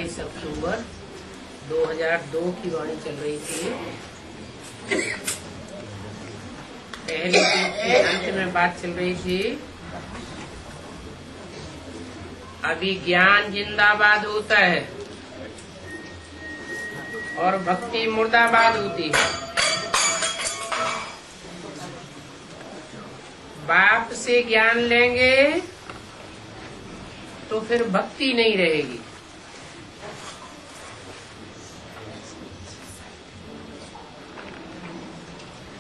27 अक्टूबर 2002 की वाणी चल रही थी। पहले के अंत में बात चल रही थी, अभी ज्ञान जिंदाबाद होता है और भक्ति मुर्दाबाद होती है। बाप से ज्ञान लेंगे तो फिर भक्ति नहीं रहेगी।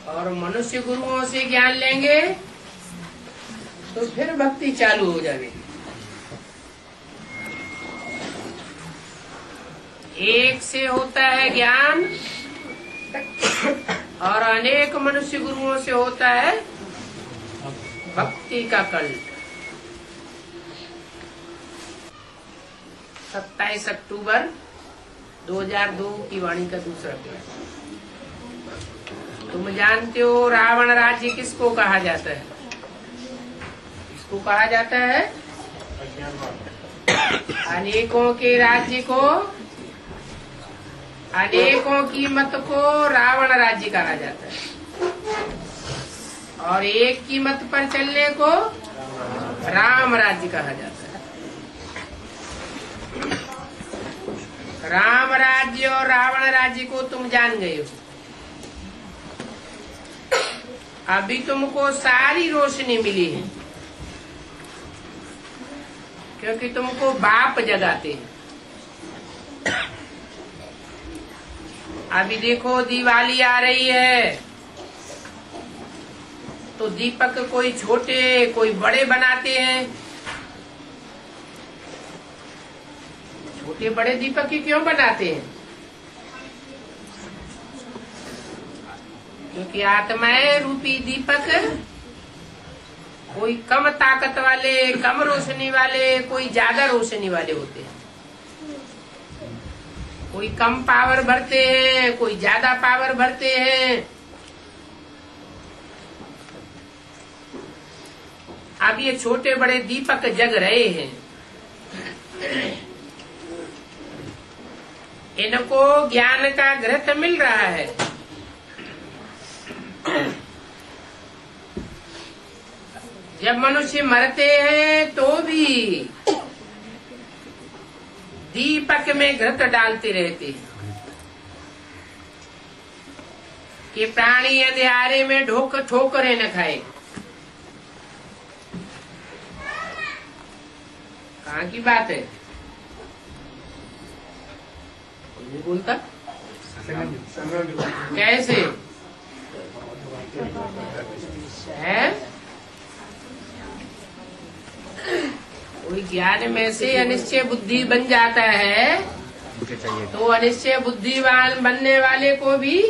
और मनुष्य गुरुओं से ज्ञान लेंगे तो फिर भक्ति चालू हो जाएगी। एक से होता है ज्ञान और अनेक मनुष्य गुरुओं से होता है भक्ति का कल्ट। 27 अक्टूबर 2002 की वाणी का दूसरा प्रश्न। तुम जानते हो रावण राज्य किसको कहा जाता है? किसको कहा जाता है? अनेकों के राज्य को, अनेकों की मत को रावण राज्य कहा जाता है और एक की मत पर चलने को राम राज्य कहा जाता है। राम राज्य और रावण राज्य को तुम जान गए हो। अभी तुमको सारी रोशनी मिली है क्योंकि तुमको बाप जगाते हैं। अभी देखो दिवाली आ रही है तो दीपक कोई छोटे कोई बड़े बनाते हैं। छोटे बड़े दीपक ही क्यों बनाते हैं? क्योंकि आत्माएं रूपी दीपक कोई कम ताकत वाले, कम रोशनी वाले, कोई ज्यादा रोशनी वाले होते हैं। कोई कम पावर भरते हैं, कोई ज्यादा पावर भरते हैं। अब ये छोटे बड़े दीपक जग रहे हैं। इनको ज्ञान का घृत मिल रहा है। जब मनुष्य मरते हैं तो भी दीपक में घृत डालते रहते हैं कि प्राणी अंधियारे में ठोकरें न खाए। कहाँ की बात है? कोई नहीं बोलता। कैसे है? कोई ज्ञान में से अनिश्चय बुद्धि बन जाता है तो अनिश्चय बुद्धिवान बनने वाले को भी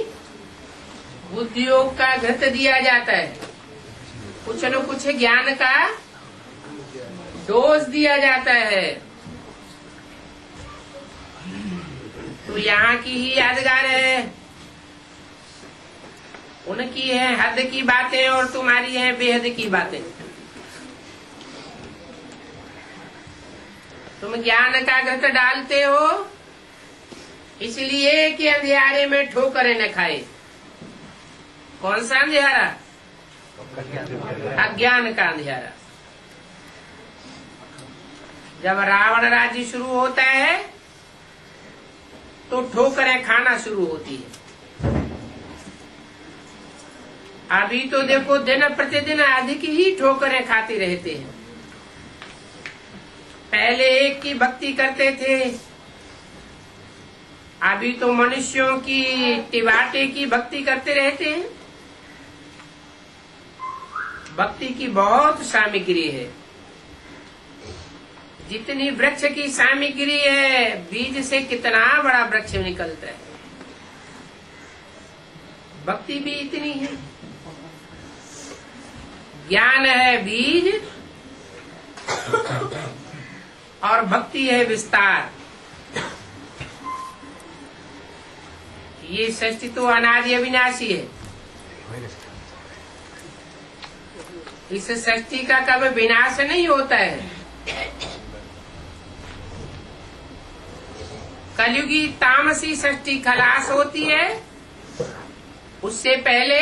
बुद्धि योग का घृत दिया जाता है। कुछ न कुछ ज्ञान का डोज दिया जाता है। तो यहाँ की ही यादगार है, उनकी है हद की बातें और तुम्हारी है बेहद की बातें। तुम ज्ञान का घृत डालते हो इसलिए कि अंधियारे में ठोकरें न खाए। कौन सा अंधियारा? अज्ञान का अंधियारा। जब रावण राज्य शुरू होता है तो ठोकरें खाना शुरू होती है। अभी तो देखो दिन प्रतिदिन अधिक ही ठोकरें खाते रहते हैं। पहले एक की भक्ति करते थे, अभी तो मनुष्यों की टिवाटे की भक्ति करते रहते हैं। भक्ति की बहुत सामग्री है। जितनी वृक्ष की सामग्री है, बीज से कितना बड़ा वृक्ष निकलता है। भक्ति भी इतनी है। ज्ञान है बीज और भक्ति है विस्तार। ये सृष्टि तो अनादि अविनाशी है। इस सृष्टि का कभी विनाश नहीं होता है। कलयुगी तामसी षष्ठी खलास होती है, उससे पहले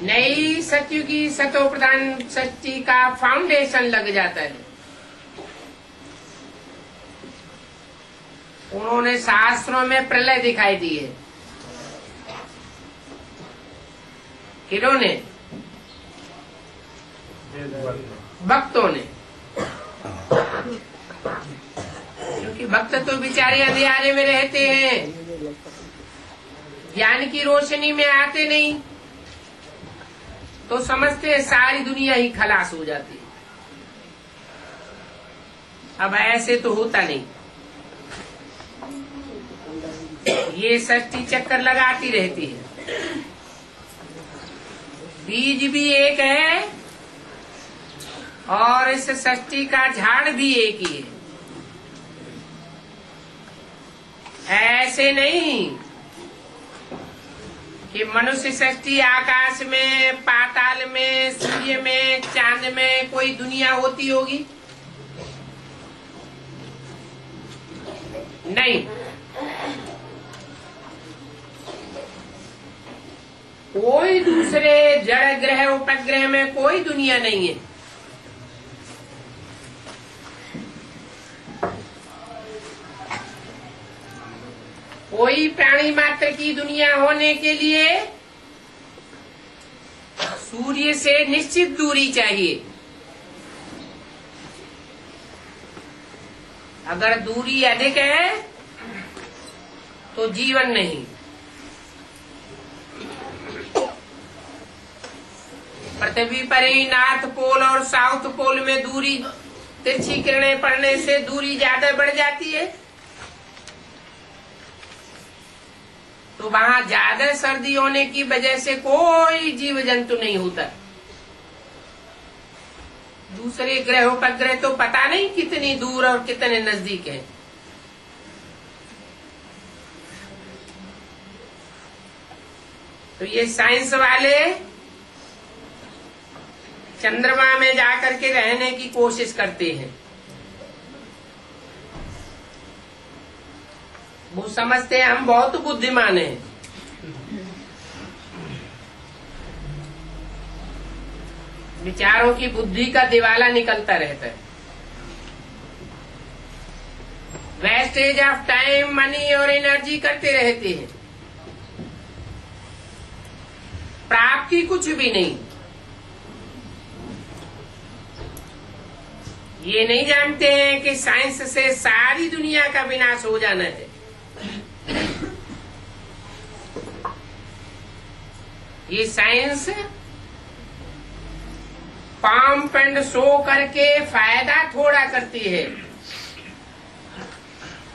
नई सतयुगी सतो प्रधान षष्ठी का फाउंडेशन लग जाता है। उन्होंने शास्त्रों में प्रलय दिखाई दी है। किन्होंने? भक्तों ने। क्योंकि भक्त तो बेचारे अंधियारे में रहते हैं, ज्ञान की रोशनी में आते नहीं, तो समझते हैं सारी दुनिया ही खलास हो जाती है। अब ऐसे तो होता नहीं। ये षष्ठी चक्कर लगाती रहती है। बीज भी एक है और इस षष्ठी का झाड़ भी एक ही है। ऐसे नहीं कि मनुष्य षष्ठी आकाश में, पाताल में, सूर्य में, चांद में कोई दुनिया होती होगी, नहीं। कोई दूसरे जड़ ग्रह उपग्रह में कोई दुनिया नहीं है। कोई प्राणी मात्र की दुनिया होने के लिए सूर्य से निश्चित दूरी चाहिए। अगर दूरी अधिक है तो जीवन नहीं। पृथ्वी पर ही नॉर्थ पोल और साउथ पोल में दूरी, तिरछी किरणें पड़ने से दूरी ज्यादा बढ़ जाती है, तो वहां ज्यादा सर्दी होने की वजह से कोई जीव जंतु नहीं होता। दूसरे ग्रह उपग्रह तो पता नहीं कितनी दूर और कितने नजदीक है। तो ये साइंस वाले चंद्रमा में जाकर के रहने की कोशिश करते हैं। वो समझते हैं हम बहुत बुद्धिमान हैं। विचारों की बुद्धि का दिवाला निकलता रहता है। वेस्टेज ऑफ टाइम, मनी और एनर्जी करते रहते हैं, प्राप्ति कुछ भी नहीं। ये नहीं जानते हैं कि साइंस से सारी दुनिया का विनाश हो जाना है। ये साइंस पंप एंड शो करके फायदा थोड़ा करती है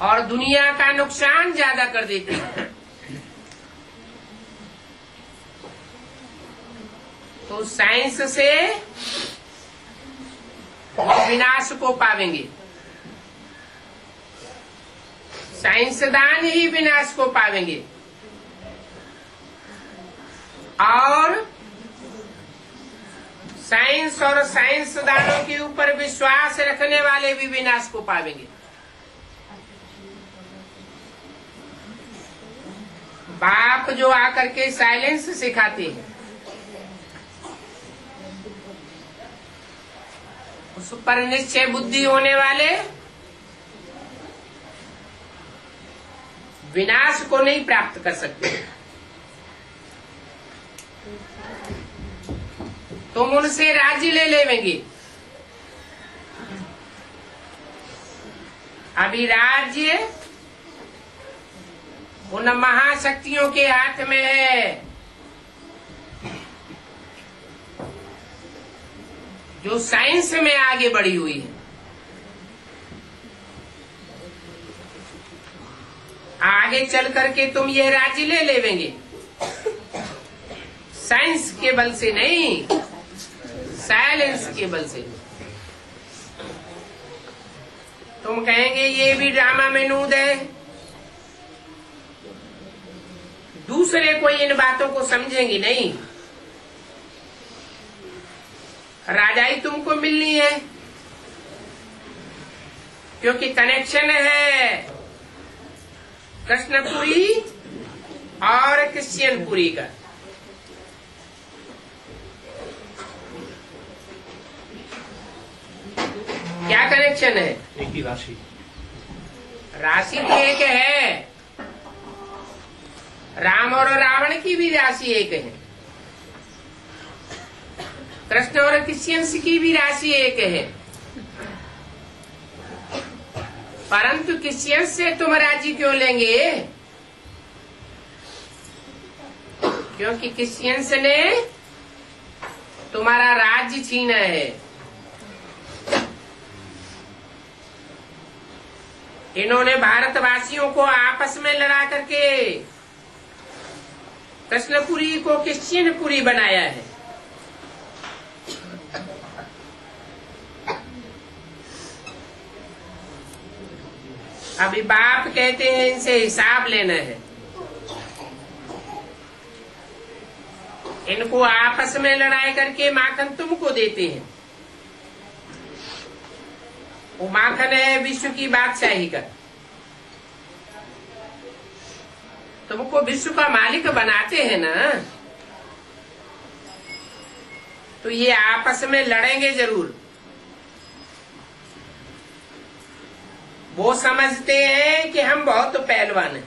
और दुनिया का नुकसान ज्यादा कर देती है। तो साइंस से विनाश को पावेंगे, साइंसदान ही विनाश को पावेंगे और साइंस और साइंसदानों के ऊपर विश्वास रखने वाले भी विनाश को पावेंगे। बाप जो आकर के साइलेंस सिखाते हैं, उस पर निश्चय बुद्धि होने वाले विनाश को नहीं प्राप्त कर सकते। तुम उनसे राज्य ले लेंगे। अभी राज्य उन महाशक्तियों के हाथ में है जो साइंस में आगे बढ़ी हुई है। आगे चल करके तुम ये राज्य ले लेंगे, साइंस के बल से नहीं, साइलेंस के बल से। तुम कहेंगे ये भी ड्रामा में नूद है, दूसरे कोई इन बातों को समझेंगे नहीं। राजाई तुमको मिलनी है, क्योंकि कनेक्शन है कृष्णपुरी और क्रिश्चियनपुरी का। क्या कनेक्शन है? एक ही राशि। राशि तो एक है, राम और रावण की भी राशि एक है, कृष्ण और क्रिश्चियंस की भी राशि एक है। परंतु क्रिश्चियंस से तुम राज्य क्यों लेंगे? क्योंकि क्रिश्चियंस ने तुम्हारा राज्य छीना है। इन्होंने भारतवासियों को आपस में लड़ा करके कृष्णपुरी को क्रिश्चियनपुरी बनाया है। अभी बाप कहते हैं इनसे हिसाब लेना है। इनको आपस में लड़ाई करके माखन तुमको देते हैं। वो माखन है विश्व की बादशाही का। तुमको विश्व का मालिक बनाते हैं ना, तो ये आपस में लड़ेंगे जरूर। वो समझते हैं कि हम बहुत पहलवान हैं।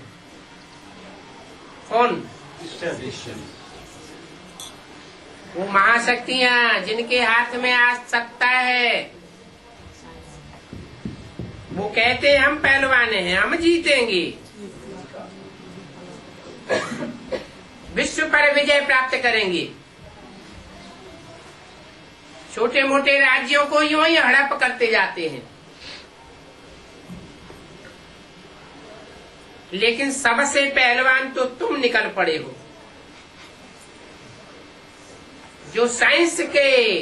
कौन? वो महाशक्तियां जिनके हाथ में आज सत्ता है, वो कहते हैं हम पहलवान हैं, हम जीतेंगे, विश्व पर विजय प्राप्त करेंगे। छोटे मोटे राज्यों को यूं ही हड़प करते जाते हैं। लेकिन सबसे पहलवान तो तुम निकल पड़े हो, जो साइंस के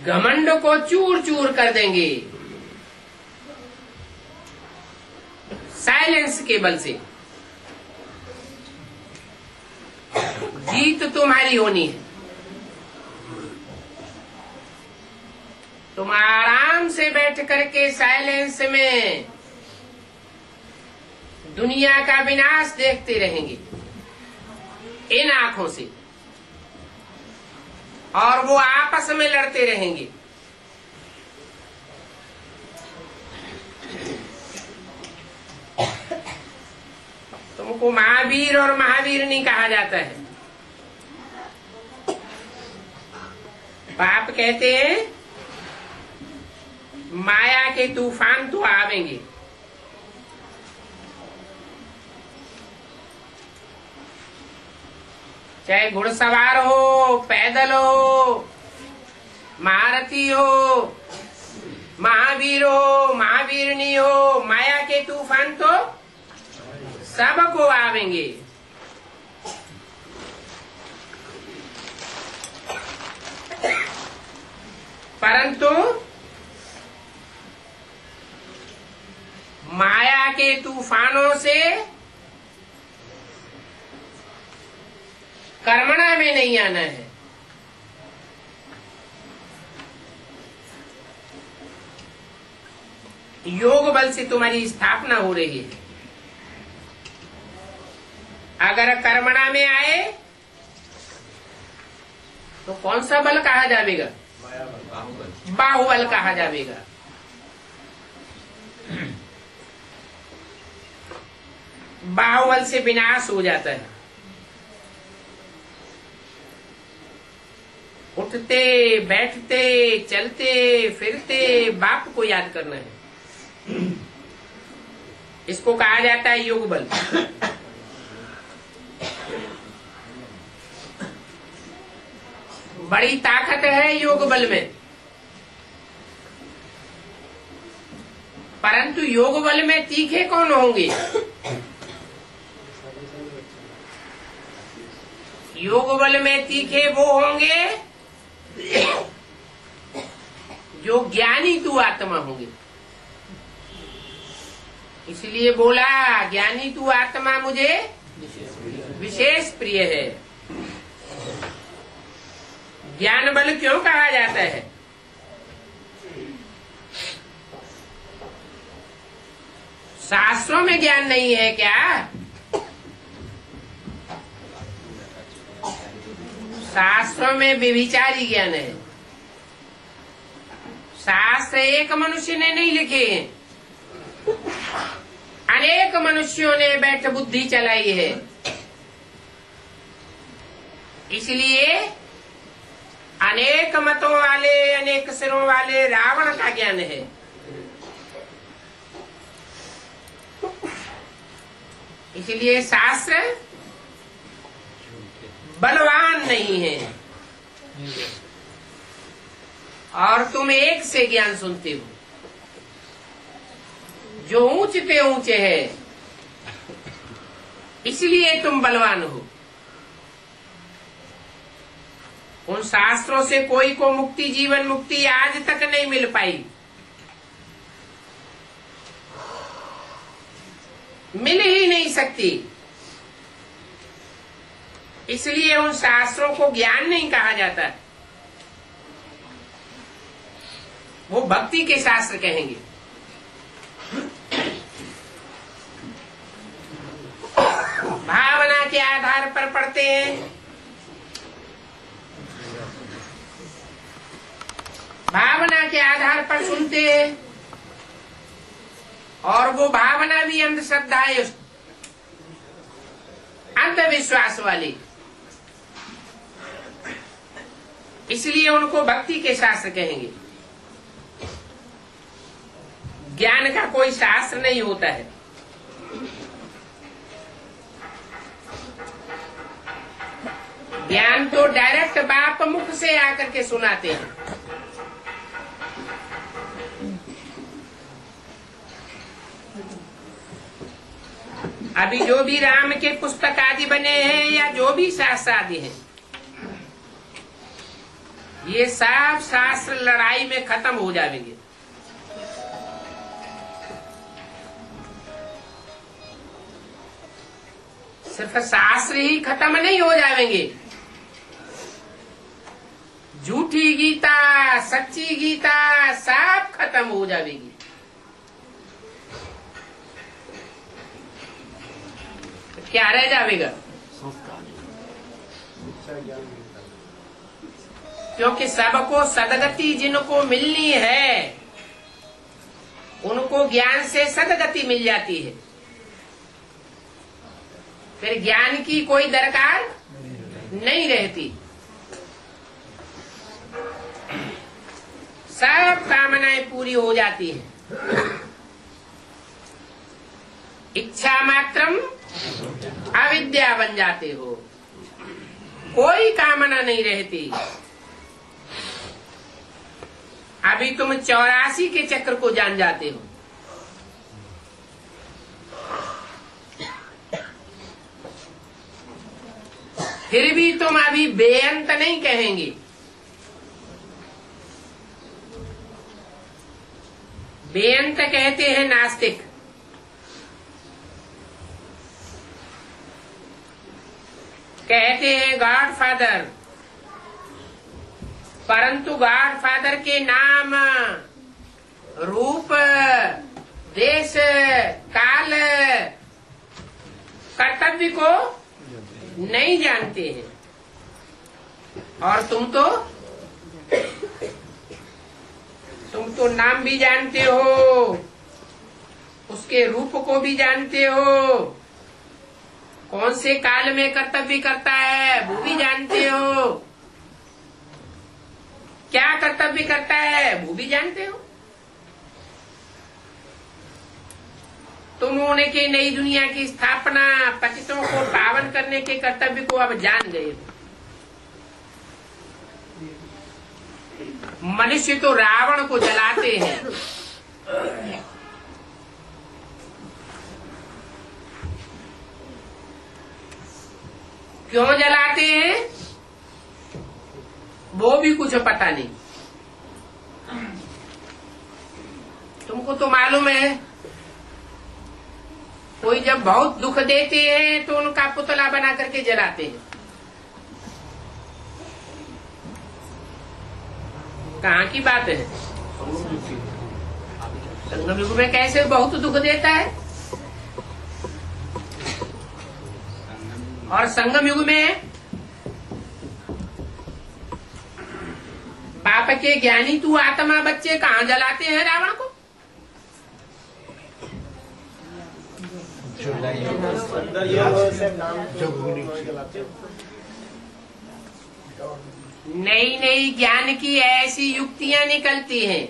घमंड को चूर चूर कर देंगे साइलेंस के बल से। जीत तुम्हारी होनी है। तुम आराम से बैठ करके साइलेंस में दुनिया का विनाश देखते रहेंगे इन आंखों से, और वो आपस में लड़ते रहेंगे। तुमको महावीर और महावीर नहीं कहा जाता है। बाप कहते हैं माया के तूफान तो आवेंगे, चाहे घुड़सवार हो, पैदल हो, महारथी हो, महावीर हो, महावीरनी हो, माया के तूफान तो सबको आवेंगे। परंतु माया के तूफानों से कर्मणा में नहीं आना है। योग बल से तुम्हारी स्थापना हो रही है। अगर कर्मणा में आए तो कौन सा बल कहा जाएगा? बाहुबल कहा जाएगा। बाहुबल से विनाश हो जाता है। उठते बैठते चलते फिरते बाप को याद करना है। इसको कहा जाता है योग बल। बड़ी ताकत है योग बल में। परंतु योग बल में तीखे कौन होंगे? योग बल में तीखे वो होंगे जो ज्ञानी तू आत्मा होंगे। इसलिए बोला ज्ञानी तू आत्मा मुझे विशेष प्रिय है। ज्ञान बल क्यों कहा जाता है? शास्त्रों में ज्ञान नहीं है क्या? शास्त्रों में व्यभिचारी ज्ञान है। शास्त्र एक मनुष्य ने नहीं लिखे, अनेक मनुष्यों ने बैठ बुद्धि चलाई है। इसलिए अनेक मतों वाले, अनेक सिरों वाले रावण का ज्ञान है। इसलिए शास्त्र बलवान नहीं है। और तुम एक से ज्ञान सुनते हो जो ऊंचे ऊंचे है, इसलिए तुम बलवान हो। उन शास्त्रों से कोई को मुक्ति, जीवन मुक्ति आज तक नहीं मिल पाई, मिल ही नहीं सकती। इसलिए उन शास्त्रों को ज्ञान नहीं कहा जाता, वो भक्ति के शास्त्र कहेंगे। भावना के आधार पर पढ़ते हैं, भावना के आधार पर सुनते हैं, और वो भावना भी अंधश्रद्धा है, अंधविश्वास वाली। इसलिए उनको भक्ति के शास्त्र कहेंगे। ज्ञान का कोई शास्त्र नहीं होता है। ज्ञान तो डायरेक्ट बाप मुख से आकर के सुनाते हैं। अभी जो भी राम के पुस्तक आदि बने हैं या जो भी शास्त्र आदि हैं, ये सब शास्त्र लड़ाई में खत्म हो जाएंगे। सिर्फ शास्त्र ही खत्म नहीं हो जाएंगे, झूठी गीता, सच्ची गीता सब खत्म हो जाएगी। क्या रह जाएगा? क्योंकि सबको सदगति जिनको मिलनी है, उनको ज्ञान से सदगति मिल जाती है। फिर ज्ञान की कोई दरकार नहीं रहती। सब कामनाएं पूरी हो जाती हैं। इच्छा मात्रम अविद्या बन जाते हो, कोई कामना नहीं रहती। अभी तुम 84 के चक्र को जान जाते हो। फिर भी तुम अभी बेअंत नहीं कहेंगे। बेअंत कहते हैं नास्तिक। कहते हैं गॉड फादर, परंतु गॉड फादर के नाम, रूप, देश, काल, कर्तव्य को नहीं जानते हैं। और तुम तो नाम भी जानते हो, उसके रूप को भी जानते हो, कौन से काल में कर्तव्य करता है वो भी जानते हो, क्या कर्तव्य करता है वो भी जानते हो। तुम होने के नई दुनिया की स्थापना, पतितों को पावन करने के कर्तव्य को अब जान गए हो। मनुष्य तो रावण को जलाते हैं। क्यों जलाते हैं वो भी कुछ पता नहीं। तुमको तो मालूम है, कोई जब बहुत दुख देते हैं तो उनका पुतला बना करके जलाते हैं। कहाँ की बात है? संगम युग में कैसे बहुत दुख देता है, और संगम युग में बाप के ज्ञानी तू आत्मा बच्चे कहाँ जलाते हैं रावण को? नई नई ज्ञान की ऐसी युक्तियां निकलती हैं,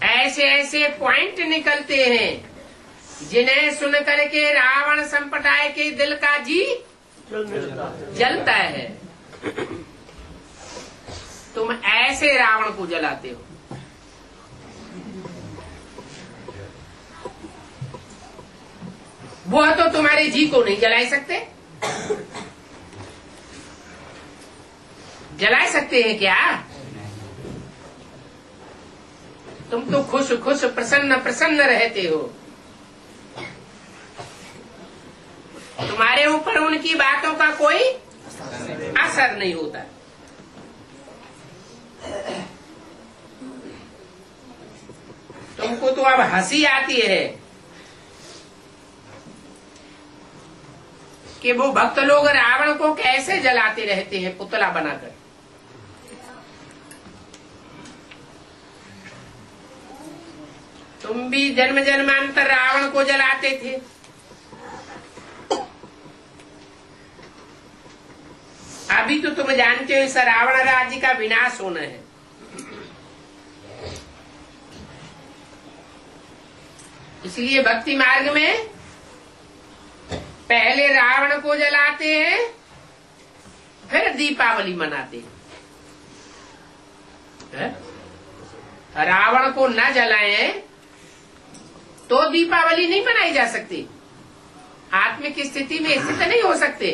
ऐसे ऐसे पॉइंट निकलते हैं जिन्हें सुन करके रावण संपटाय के दिल का जी जलता है। तुम ऐसे रावण को जलाते हो। वो तो तुम्हारे जी को नहीं जला सकते। जला सकते हैं क्या? तुम तो खुश खुश प्रसन्न प्रसन्न रहते हो। तुम्हारे ऊपर उनकी बातों का कोई असर नहीं होता। तुमको तो अब हंसी आती है कि वो भक्त लोग रावण को कैसे जलाते रहते हैं पुतला बनाकर। तुम भी जन्म जन्मांतर रावण को जलाते थे। अभी तो तुम जानते हो इस रावण राज्य का विनाश होना है। इसलिए भक्ति मार्ग में पहले रावण को जलाते हैं, फिर दीपावली मनाते हैं। रावण को न जलाएं तो दीपावली नहीं मनाई जा सकती। आत्मिक स्थिति में स्थित नहीं हो सकते।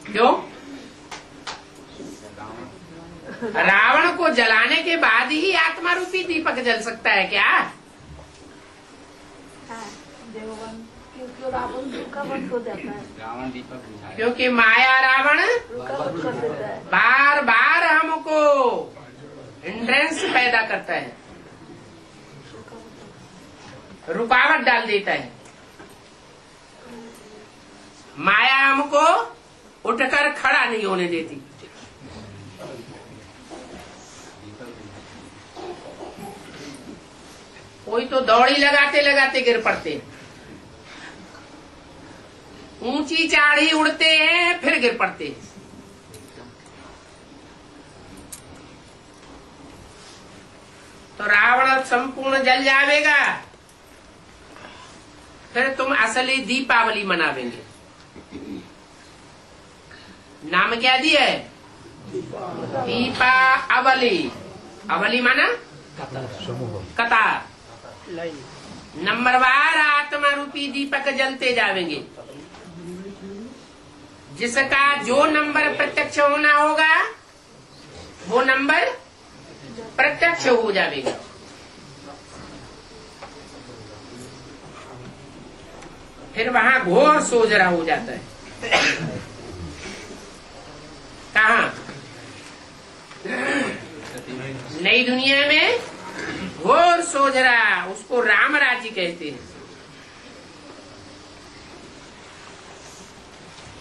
क्यों? रावण को जलाने के बाद ही आत्मा रूपी दीपक जल सकता है क्या? क्योंकि रावण का वध हो जाता है। रावण दीपक बुझाया। क्योंकि माया रावण बार बार हमको हिंड्रेंस पैदा करता है, रुकावट डाल देता है। माया हमको उठकर खड़ा नहीं होने देती। कोई तो दौड़ी लगाते लगाते गिर पड़ते हैं, ऊंची चाढ़ी उड़ते हैं फिर गिर पड़ते हैं। तो रावण संपूर्ण जल जाएगा, फिर तुम असली दीपावली मनावेंगे। नाम क्या दिया है? दीपावली। अवली माना कतार। नंबरवार आत्मा रूपी दीपक जलते जावेंगे। जिसका जो नंबर प्रत्यक्ष होना होगा वो नंबर प्रत्यक्ष हो जाएगा। फिर वहां घोर सोजरा हो जाता है। कहाँ? नई दुनिया में घोर सोजरा, उसको राम राज्य कहते हैं।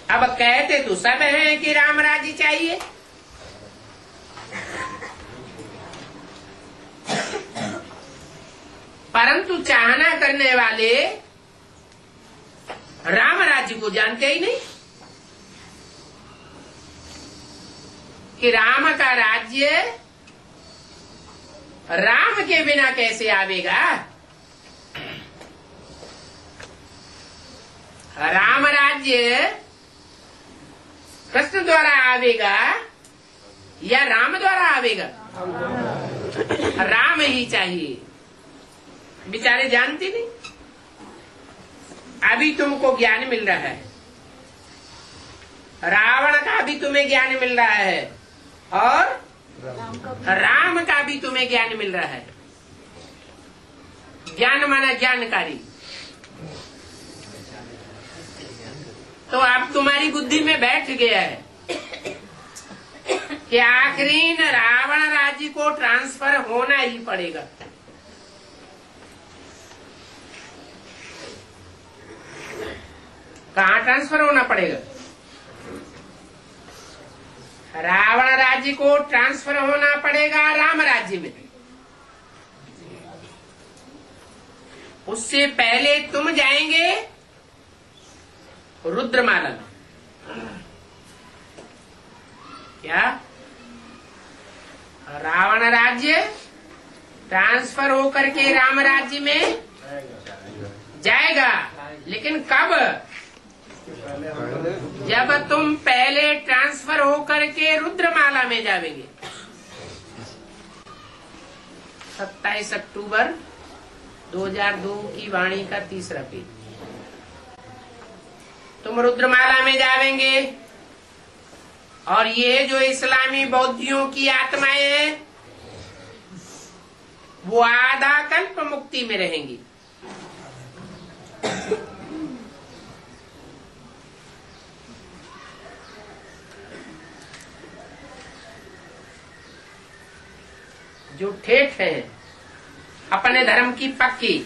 अब कहते तो सब हैं कि राम राज्य चाहिए, परंतु चाहना करने वाले राम राज्य को जानते ही नहीं कि राम का राज्य राम के बिना कैसे आवेगा। राम राज्य कृष्ण द्वारा आवेगा या राम द्वारा आवेगा? राम ही चाहिए। बेचारे जानते नहीं। अभी तुमको ज्ञान मिल रहा है, रावण का भी तुम्हें ज्ञान मिल रहा है और राम का भी तुम्हें ज्ञान मिल रहा है। ज्ञान माना जानकारी। तो अब तुम्हारी बुद्धि में बैठ गया है कि आखिरी रावण राज्य को ट्रांसफर होना ही पड़ेगा। कहाँ ट्रांसफर होना पड़ेगा? रावण राज्य को ट्रांसफर होना पड़ेगा राम राज्य में। उससे पहले तुम जाएंगे रुद्रमाला में। क्या रावण राज्य ट्रांसफर होकर के राम राज्य में जाएगा, लेकिन कब? जब तुम पहले ट्रांसफर होकर के रुद्रमाला में जाओगे। 27 अक्टूबर 2002 की वाणी का 3रा पेज। तुम रुद्रमाला में जावेंगे और ये जो इस्लामी बौद्धियों की आत्माएं हैं वो आधा कल्प मुक्ति में रहेंगी। जो ठेठ है अपने धर्म की पक्की,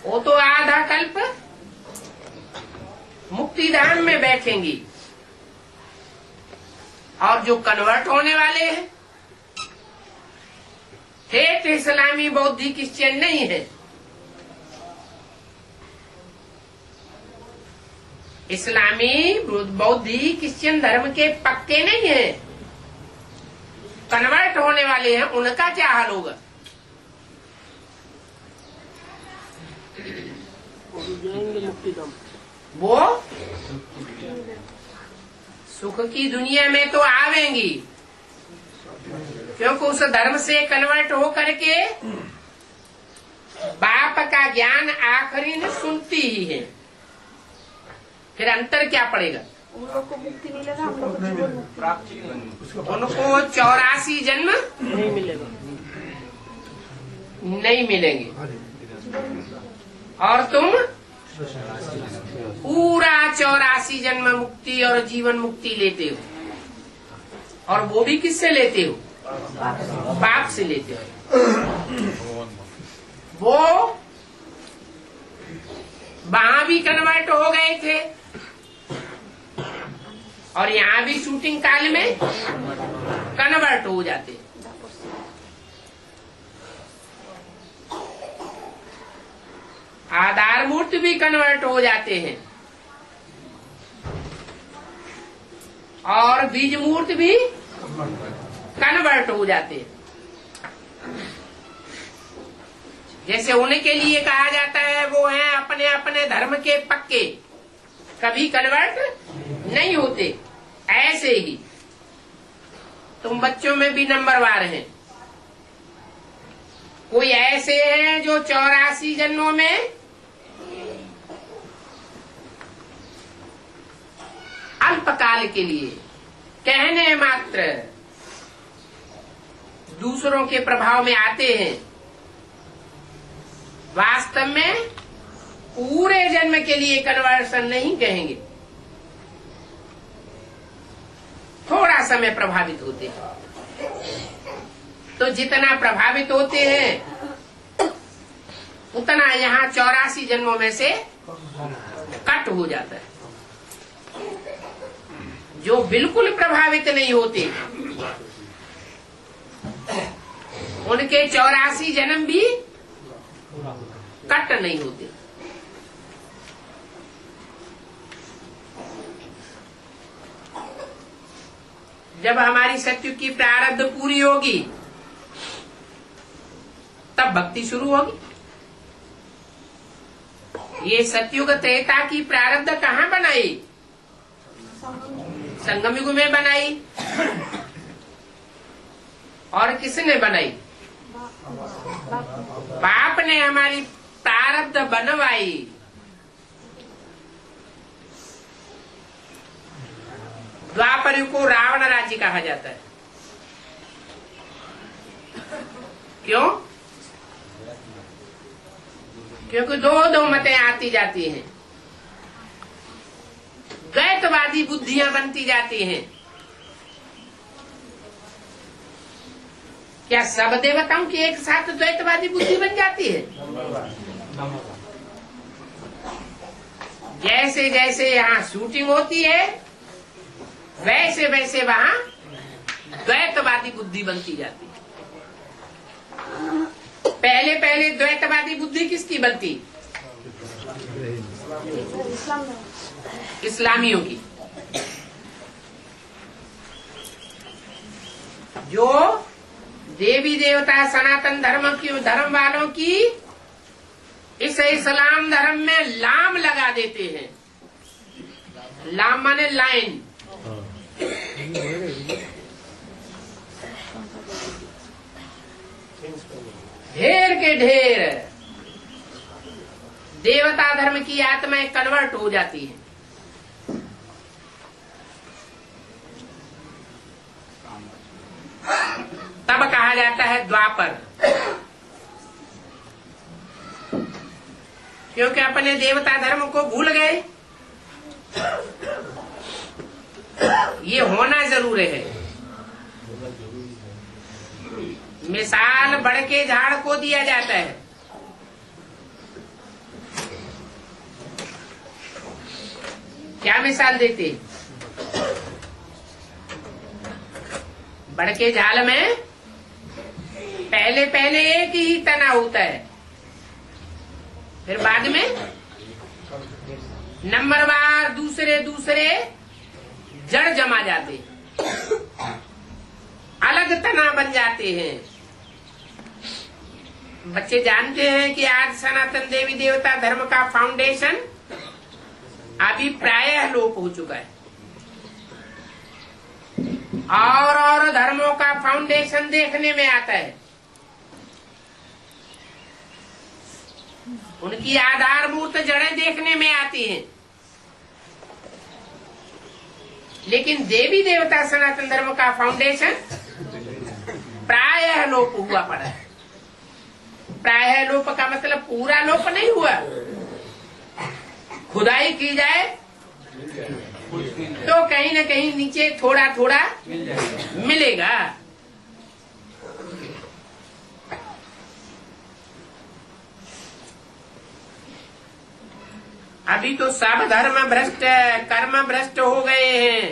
वो तो आधा कल्प मुक्ति धाम में बैठेंगी। और जो कन्वर्ट होने वाले हैं ठेठ इस्लामी बौद्धि क्रिश्चियन नहीं है। इस्लामी बौद्धि क्रिश्चियन धर्म के पक्के नहीं है, कन्वर्ट होने वाले हैं। उनका क्या हाल होगा? वो सुख की दुनिया में तो आवेंगी, क्योंकि उस धर्म से कन्वर्ट होकर के बाप का ज्ञान आखिरी में सुनती ही है। फिर अंतर क्या पड़ेगा? उन लोग को मुक्ति मिलेगा, हम लोग को जीवन मुक्ति। उनको 84 जन्म नहीं मिलेंगे और तुम पूरा 84 जन्म मुक्ति और जीवन मुक्ति लेते हो। और वो भी किससे लेते हो? बाप से लेते हो। वो वहां भी कन्वर्ट हो गए थे और यहाँ भी शूटिंग काल में कन्वर्ट हो जाते। आधार मूर्त भी कन्वर्ट हो जाते हैं और बीज मूर्त भी कन्वर्ट हो जाते हैं। जैसे उनके लिए कहा जाता है वो हैं अपने अपने धर्म के पक्के, कभी कन्वर्ट नहीं होते। ऐसे ही तुम बच्चों में भी नंबरवार हैं। कोई ऐसे हैं जो 84 जन्मों में अल्पकाल के लिए कहने मात्र दूसरों के प्रभाव में आते हैं, वास्तव में पूरे जन्म के लिए कन्वर्सन नहीं कहेंगे, थोड़ा समय प्रभावित होते हैं। तो जितना प्रभावित होते हैं उतना यहाँ 84 जन्मों में से कट हो जाता है। जो बिल्कुल प्रभावित नहीं होते उनके 84 जन्म भी कट नहीं होते। जब हमारी सत्युग की प्रारब्ध पूरी होगी तब भक्ति शुरू होगी। ये सत्युग त्रेता की प्रारब्ध कहाँ बनाई? संगम युग में बनाई। और किसने बनाई? बाप ने हमारी प्रारब्ध बनवाई। द्वापर युग को रावण राज्य कहा जाता है। क्यों? क्योंकि दो मतें आती जाती हैं, द्वैतवादी बुद्धियां बनती जाती हैं। क्या सब देवताओं की एक साथ द्वैतवादी बुद्धि बन जाती है? जैसे जैसे यहाँ शूटिंग होती है वैसे वैसे वहाँ द्वैतवादी बुद्धि बनती जाती है। पहले पहले द्वैतवादी बुद्धि किसकी बनती? इस्लामियों की। जो देवी देवता सनातन धर्म वालों की इस इस्लाम धर्म में लाम लगा देते हैं। लाम माने लाइन। ढेर के ढेर देवता धर्म की आत्माएं कन्वर्ट हो जाती हैं। तब कहा जाता है द्वापर, क्योंकि अपने देवता धर्म को भूल गए। ये होना जरूरी है। मिसाल बढ़ के झाड़ को दिया जाता है। क्या मिसाल देते? बढ़ के झाड़ में पहले पहले एक ही तना होता है, फिर बाद में नंबरवार दूसरे दूसरे जड़ जमा जाते, अलग तना बन जाते हैं। बच्चे जानते हैं कि आज सनातन देवी देवता धर्म का फाउंडेशन अभी प्रायः लोप हो चुका है, और धर्मों का फाउंडेशन देखने में आता है। उनकी आधारभूत जड़ें देखने में आती हैं, लेकिन देवी देवता सनातन धर्म का फाउंडेशन प्रायः लोप हुआ पड़ा है। प्रायः लोप का मतलब पूरा लोप नहीं हुआ। खुदाई की जाए तो कहीं न कहीं नीचे थोड़ा थोड़ा मिलेगा। अभी तो सब धर्म भ्रष्ट कर्म भ्रष्ट हो गए हैं।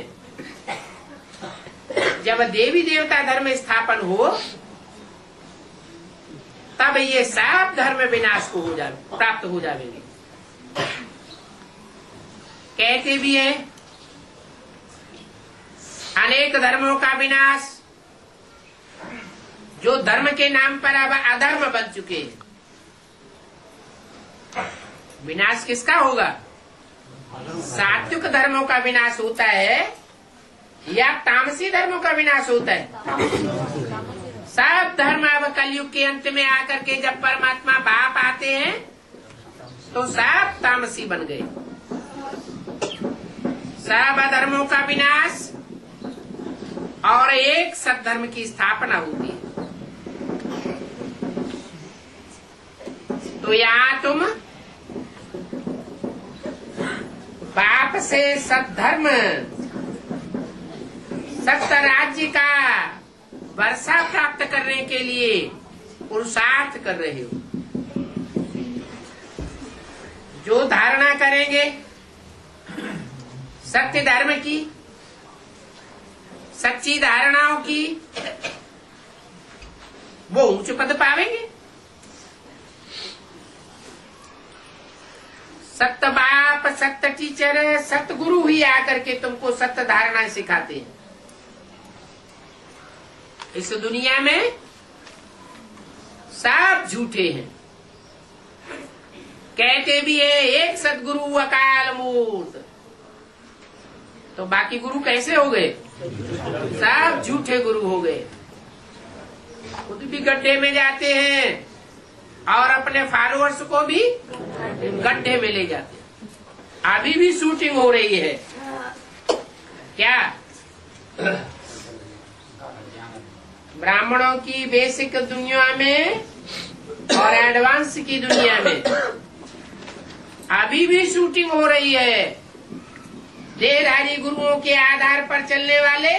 जब देवी देवता धर्म स्थापन हो तब ये सब धर्म विनाश को प्राप्त हो जाएंगे। कहते भी है अनेक धर्मों का विनाश, जो धर्म के नाम पर अब अधर्म बन चुके हैं। विनाश किसका होगा? सात्विक धर्मों का विनाश होता है या तामसी धर्मों का विनाश होता है? सब धर्म अब कलयुग के अंत में आकर के जब परमात्मा बाप आते हैं तो सब तामसी बन गए। सब धर्मों का विनाश और एक सद्धर्म की स्थापना होती है। तो यहाँ तुम बाप से सद्धर्म सत्य राज्य का वर्षा प्राप्त करने के लिए पुरुषार्थ कर रहे हो। जो धारणा करेंगे सत्य धर्म की, सच्ची धारणाओं की, वो उच्च पद पावेंगे। सत्य बाप, सत्य टीचर, सत्य गुरु ही आकर के तुमको सत्य धारणाएं सिखाते हैं। इस दुनिया में सब झूठे हैं। कहते भी है एक सदगुरु अकाल मूर्त, तो बाकी गुरु कैसे हो गए? सब झूठे गुरु हो गए। खुद भी गड्ढे में जाते हैं और अपने फॉलोअर्स को भी गड्ढे में ले जाते हैं। अभी भी शूटिंग हो रही है क्या? ब्राह्मणों की बेसिक दुनिया में और एडवांस की दुनिया में अभी भी शूटिंग हो रही है। देहधारी गुरुओं के आधार पर चलने वाले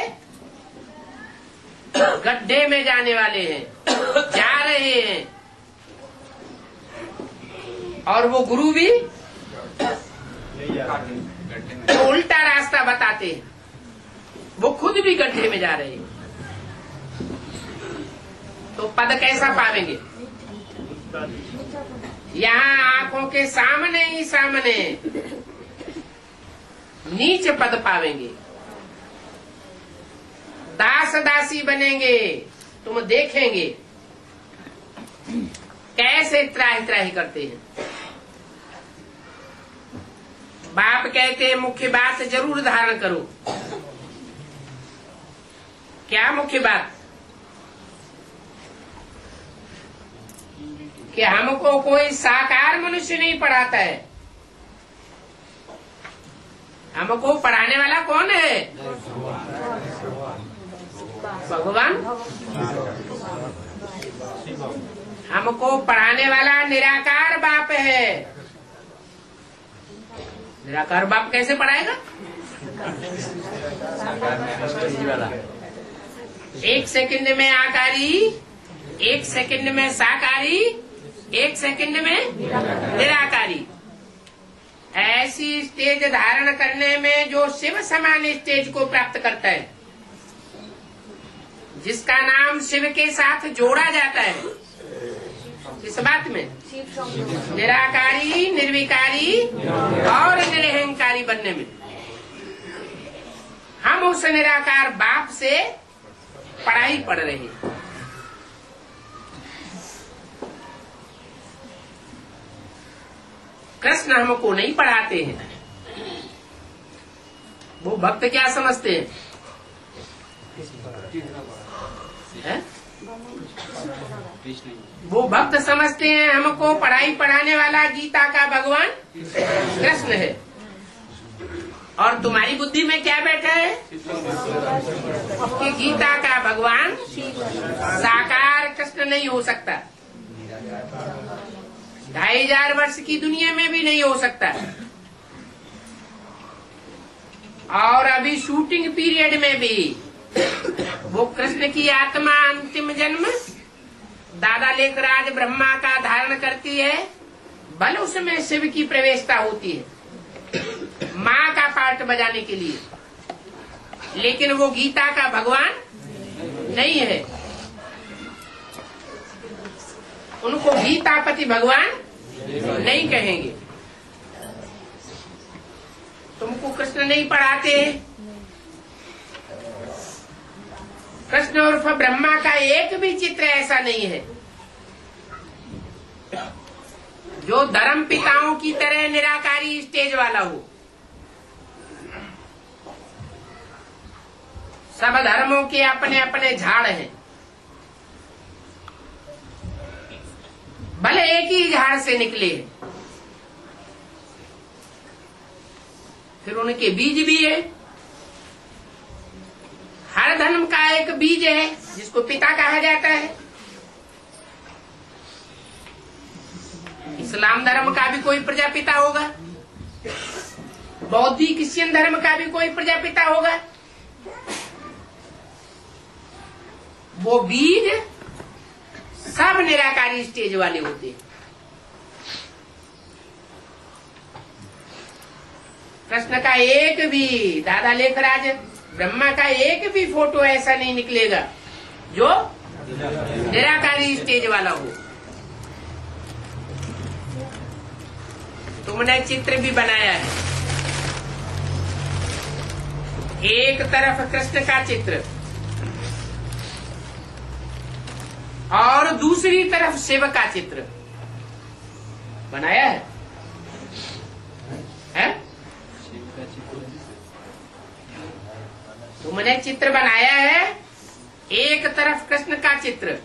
गड्ढे में जाने वाले हैं, जा रहे हैं। और वो गुरु भी वो उल्टा रास्ता बताते हैं, वो खुद भी गड्ढे में जा रहे हैं, तो पद कैसा पावेंगे? यहाँ आंखों के सामने ही सामने नीच पद पावेंगे, दास दासी बनेंगे। तुम देखेंगे कैसे त्राही त्राही करते हैं। बाप कहते हैं मुख्य बात जरूर धारण करो। क्या मुख्य बात? कि हमको कोई साकार मनुष्य नहीं पढ़ाता है, हमको पढ़ाने वाला कौन है? भगवान। हमको पढ़ाने वाला निराकार बाप है। निराकार बाप कैसे पढ़ाएगा? एक सेकंड में आकारी, एक सेकंड में साकारी, एक सेकंड में निराकारी। ऐसी स्टेज धारण करने में जो शिव समान स्टेज को प्राप्त करता है, जिसका नाम शिव के साथ जोड़ा जाता है, इस बात में निराकारी, निर्विकारी और निरहंकारी बनने में हम उस निराकार बाप से पढ़ाई पढ़ रहे हैं। कृष्ण हमको नहीं पढ़ाते हैं। वो भक्त क्या समझते हैं? वो भक्त समझते हैं हमको पढ़ाई पढ़ाने वाला गीता का भगवान कृष्ण है। और तुम्हारी बुद्धि में क्या बैठा है कि गीता का भगवान साकार कृष्ण नहीं हो सकता, 2500 वर्ष की दुनिया में भी नहीं हो सकता। और अभी शूटिंग पीरियड में भी वो कृष्ण की आत्मा अंतिम जन्म दादा लेखराज ब्रह्मा का धारण करती है, बल उसमें शिव की प्रवेशता होती है माँ का पार्ट बजाने के लिए, लेकिन वो गीता का भगवान नहीं है। उनको गीतापति भगवान नहीं कहेंगे। तुमको कृष्ण नहीं पढ़ाते। कृष्ण उर्फ ब्रह्मा का एक भी चित्र ऐसा नहीं है जो धर्म पिताओं की तरह निराकारी स्टेज वाला हो। सब धर्मों के अपने अपने झाड़ हैं, भले एक ही झाड़ से निकले, फिर उनके बीज भी है। हर धर्म का एक बीज है जिसको पिता कहा जाता है। इस्लाम धर्म का भी कोई प्रजापिता होगा, बौद्धिक क्रिश्चियन धर्म का भी कोई प्रजापिता होगा। वो बीज सब निराकारी स्टेज वाले होते हैं। कृष्ण का एक भी, दादा लेखराज ब्रह्मा का एक भी फोटो ऐसा नहीं निकलेगा जो निराकारी स्टेज वाला हो। तुमने चित्र भी बनाया है, एक तरफ कृष्ण का चित्र और दूसरी तरफ शिव का चित्र बनाया है, तुमने चित्र बनाया है। एक तरफ कृष्ण का चित्र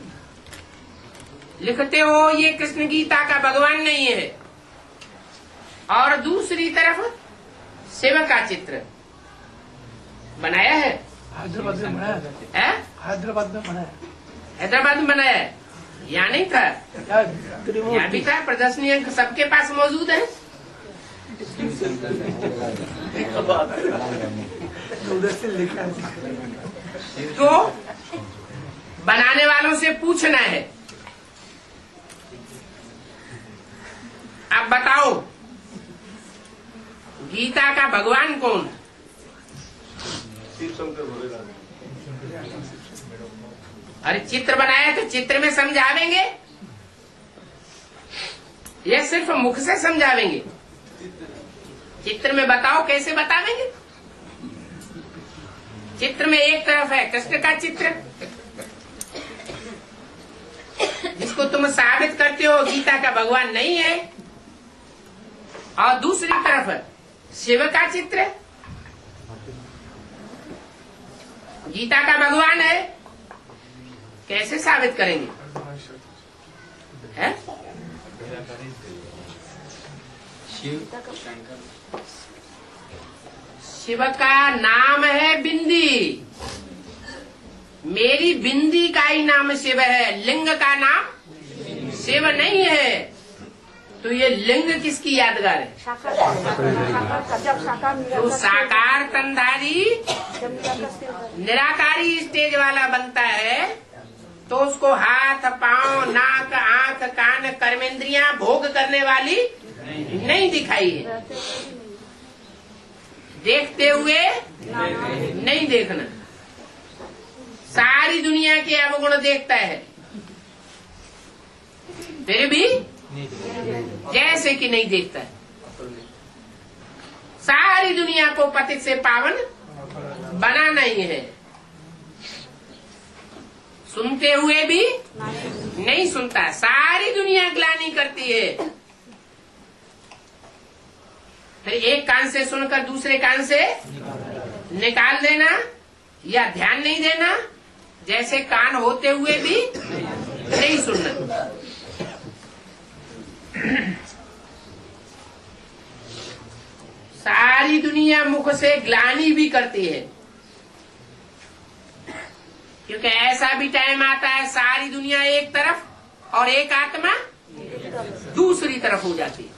लिखते हो ये कृष्ण गीता का भगवान नहीं है, और दूसरी तरफ शिव का चित्र बनाया है। हैदराबाद में बनाया है। हैदराबाद में बनाया है। हैदराबाद में बनाया है, यहाँ नहीं था। यहाँ भी था। प्रदर्शनी अंक सबके पास मौजूद है। तो बनाने वालों से पूछना है, अब बताओ गीता का भगवान कौन? अरे चित्र बनाया तो चित्र में समझावेंगे या सिर्फ मुख से समझावेंगे? चित्र में बताओ, कैसे बतावेंगे? चित्र में एक तरफ है कृष्ण का चित्र, जिसको तुम साबित करते हो गीता का भगवान नहीं है, और दूसरी तरफ शिव का चित्र गीता का भगवान है। कैसे साबित करेंगे? है? शिव का नाम है बिंदी, मेरी बिंदी का ही नाम शिव है, लिंग का नाम शिव नहीं है। तो ये लिंग किसकी यादगार है? जो साकार तंधारी निराकारी स्टेज वाला बनता है तो उसको हाथ पांव नाक आंख कान कर्मेंद्रियां भोग करने वाली नहीं दिखाई है। देखते हुए नहीं देखना, सारी दुनिया के अवगुण देखता है फिर भी जैसे कि नहीं देखता है। सारी दुनिया को पतित से पावन बनाना ही है, सुनते हुए भी नहीं सुनता। सारी दुनिया ग्लानि करती है, फिर एक कान से सुनकर दूसरे कान से निकाल देना या ध्यान नहीं देना, जैसे कान होते हुए भी नहीं सुनना। सारी दुनिया मुख से ग्लानि भी करती है, क्योंकि ऐसा भी टाइम आता है सारी दुनिया एक तरफ और एक आत्मा दूसरी तरफ हो जाती है।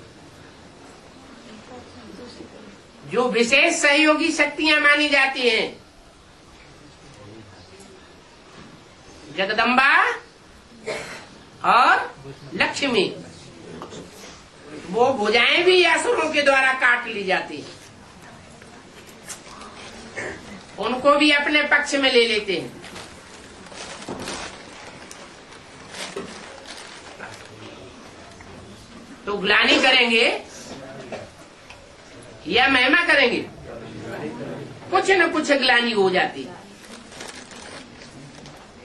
जो विशेष सहयोगी शक्तियां मानी जाती हैं, जगदम्बा और लक्ष्मी, वो भुजाएं भी असुरों के द्वारा काट ली जाती हैं, उनको भी अपने पक्ष में ले लेते हैं। तो ग्लानि करेंगे या महिमा करेंगे? कुछ न कुछ ग्लानि हो जाती है।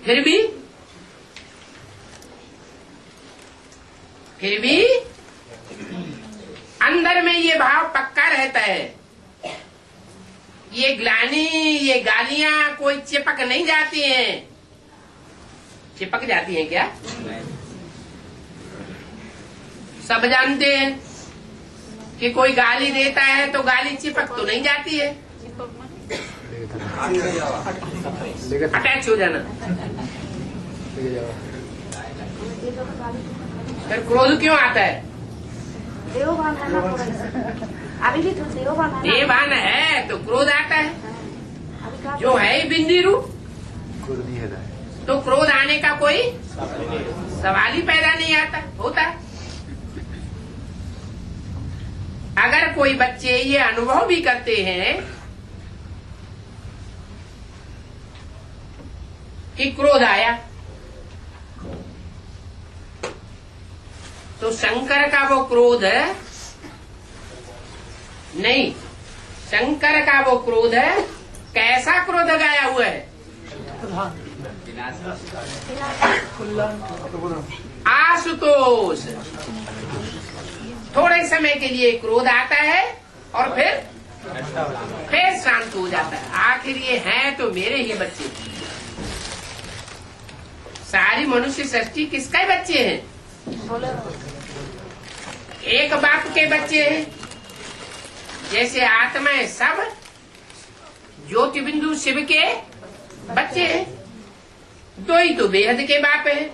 फिर भी अंदर में ये भाव पक्का रहता है, ये ग्लानि ये गालियां कोई चिपक नहीं जाती हैं। चिपक जाती हैं क्या? सब जानते हैं कि कोई गाली देता है तो गाली चिपक तो नहीं जाती है, अटैच हो जाना। फिर क्रोध क्यों आता है? देवभान है ना, अभी भी तो देवभान है। देवभान है तो क्रोध आता है, जो है ही बिंदी रूप, तो क्रोध आने का कोई सवाल ही पैदा नहीं होता। अगर कोई बच्चे ये अनुभव भी करते हैं कि क्रोध आया, तो शंकर का वो क्रोध नहीं, शंकर का वो क्रोध कैसा क्रोध गाया हुआ है? आशुतोष। थोड़े समय के लिए क्रोध आता है और फिर शांत हो जाता है। आखिर ये हैं तो मेरे ही बच्चे। सारी मनुष्य सृष्टि किसके बच्चे हैं? एक बाप के बच्चे हैं। जैसे आत्माएं सब ज्योति बिंदु शिव के बच्चे हैं। दो ही तो बेहद के बाप हैं,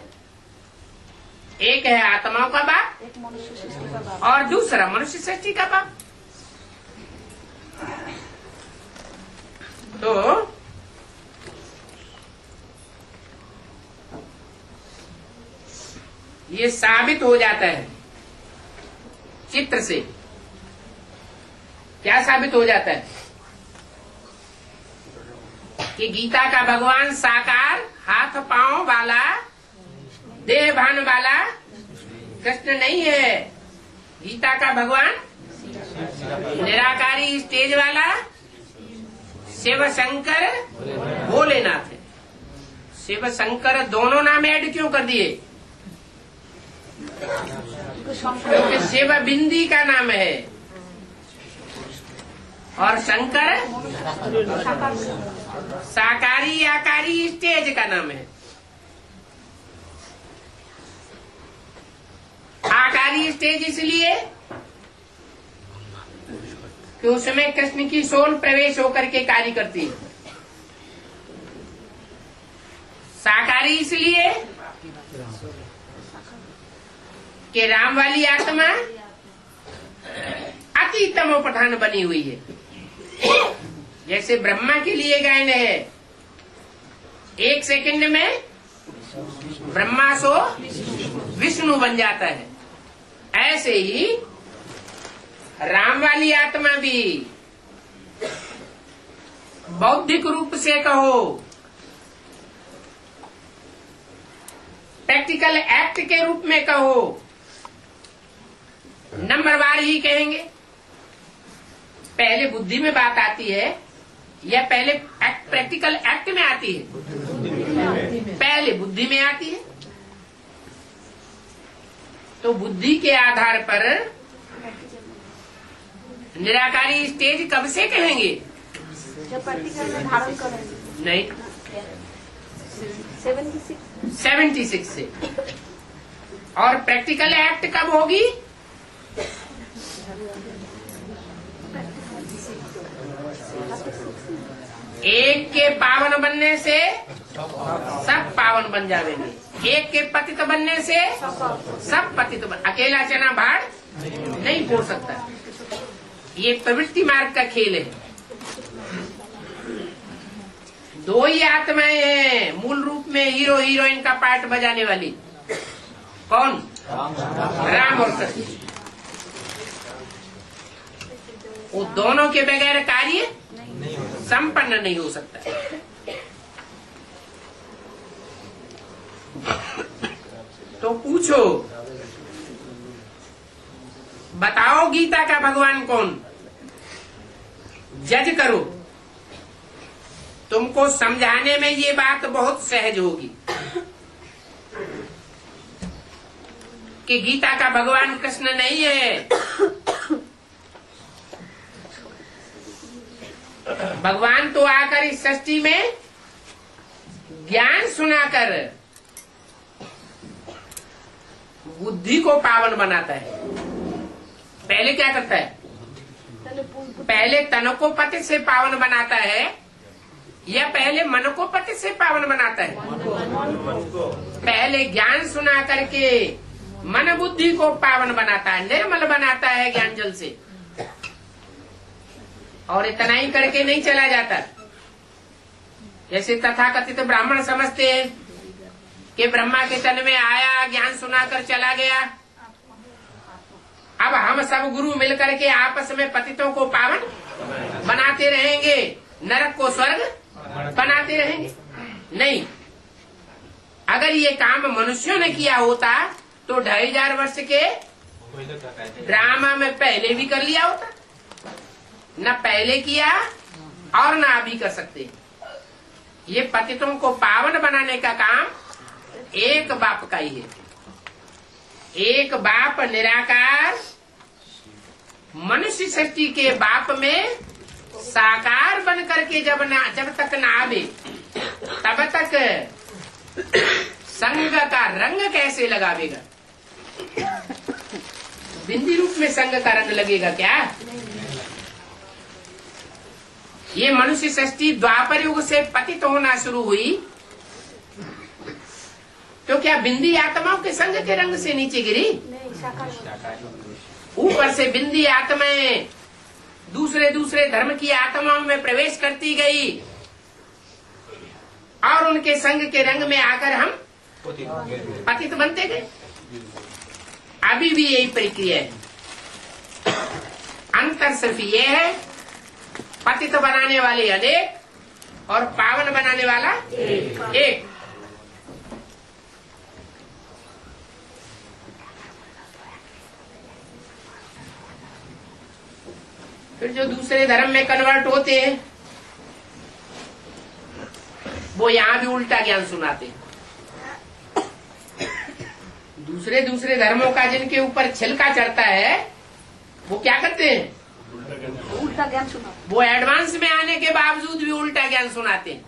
एक है आत्माओं का बाप, एक मनुष्य सृष्टि का बाप, और दूसरा मनुष्य सृष्टि का बाप। तो ये साबित हो जाता है चित्र से क्या साबित हो जाता है कि गीता का भगवान साकार हाथ पांव वाला देह भान वाला कृष्ण नहीं है। गीता का भगवान निराकारी स्टेज वाला शिव शंकर भोलेनाथ है। शिव शंकर दोनों नाम ऐड क्यों कर दिए? क्योंकि शिव बिंदी का नाम है और शंकर साकारी आकारी स्टेज का नाम है। आकारी स्टेज इसलिए कि उसमें कृष्ण की सोल प्रवेश होकर के कार्य करती है। साकारी इसलिए कि राम वाली आत्मा अति तमो प्रधान बनी हुई है। जैसे ब्रह्मा के लिए गायन है, 1 सेकंड में ब्रह्मा सो विष्णु बन जाता है, ऐसे ही राम वाली आत्मा भी बौद्धिक रूप से कहो, प्रैक्टिकल एक्ट के रूप में कहो, नंबरवार ही कहेंगे। पहले बुद्धि में बात आती है या पहले प्रैक्टिकल एक्ट में आती है? पहले बुद्धि में आती है। तो बुद्धि के आधार पर निराकारी स्टेज कब से कहेंगे? जब प्रैक्टिकल में धारण करेंगे। नहीं, 76 से। और प्रैक्टिकल एक्ट कब होगी? एक के पावन बनने से सब पावन बन जाएंगे, एक के पतित बनने से सब पतित अकेला चना भाड़ नहीं फोड़ सकता। ये प्रवृत्ति मार्ग का खेल है। 2 ही आत्माएं हैं मूल रूप में हीरो हीरोइन का पार्ट बजाने वाली। कौन? राम और कृष्ण। वो दोनों के बगैर कार्य संपन्न नहीं हो सकता। तो पूछो, बताओ गीता का भगवान कौन? जज करो। तुमको समझाने में ये बात बहुत सहज होगी कि गीता का भगवान कृष्ण नहीं है। भगवान तो आकर इस सृष्टि में ज्ञान सुनाकर बुद्धि को पावन बनाता है। पहले क्या करता है? पहले तन को पति से पावन बनाता है या पहले मन को पति से पावन बनाता है? पहले ज्ञान सुना करके मन बुद्धि को पावन बनाता है, निर्मल बनाता है ज्ञान जल से। और इतना ही करके नहीं चला जाता। जैसे तथाकथित ब्राह्मण समझते हैं कि ब्रह्मा के तन में आया, ज्ञान सुनाकर चला गया। अब हम सब गुरु मिलकर के आपस में पतितों को पावन बनाते रहेंगे, नरक को स्वर्ग बनाते रहेंगे। नहीं, अगर ये काम मनुष्यों ने किया होता तो 2500 वर्ष के ड्रामा में पहले भी कर लिया होता। न पहले किया और न अभी कर सकते। ये पतितों को पावन बनाने का काम एक बाप का ही है। एक बाप निराकार मनुष्य सृष्टि के बाप में साकार बन करके जब तक न आवे तब तक संग का रंग कैसे लगावेगा? बिंदी रूप में संग का रंग लगेगा क्या? ये मनुष्य सृष्टि द्वापर युग से पतित होना शुरू हुई तो क्या बिंदी आत्माओं के संग के रंग से नीचे गिरी? ऊपर से बिंदी आत्माएं दूसरे दूसरे धर्म की आत्माओं में प्रवेश करती गई और उनके संग के रंग में आकर हम पतित बनते गए। अभी भी यही प्रक्रिया है। अंत अंतर सिर्फ ये है, पतित बनाने वाले अनेक और पावन बनाने वाला एक। फिर जो दूसरे धर्म में कन्वर्ट होते हैं वो यहां भी उल्टा ज्ञान सुनाते हैं। दूसरे धर्मों का जिनके ऊपर छिलका चढ़ता है वो क्या करते हैं? उल्टा ज्ञान सुना। वो एडवांस में आने के बावजूद भी उल्टा ज्ञान सुनाते हैं।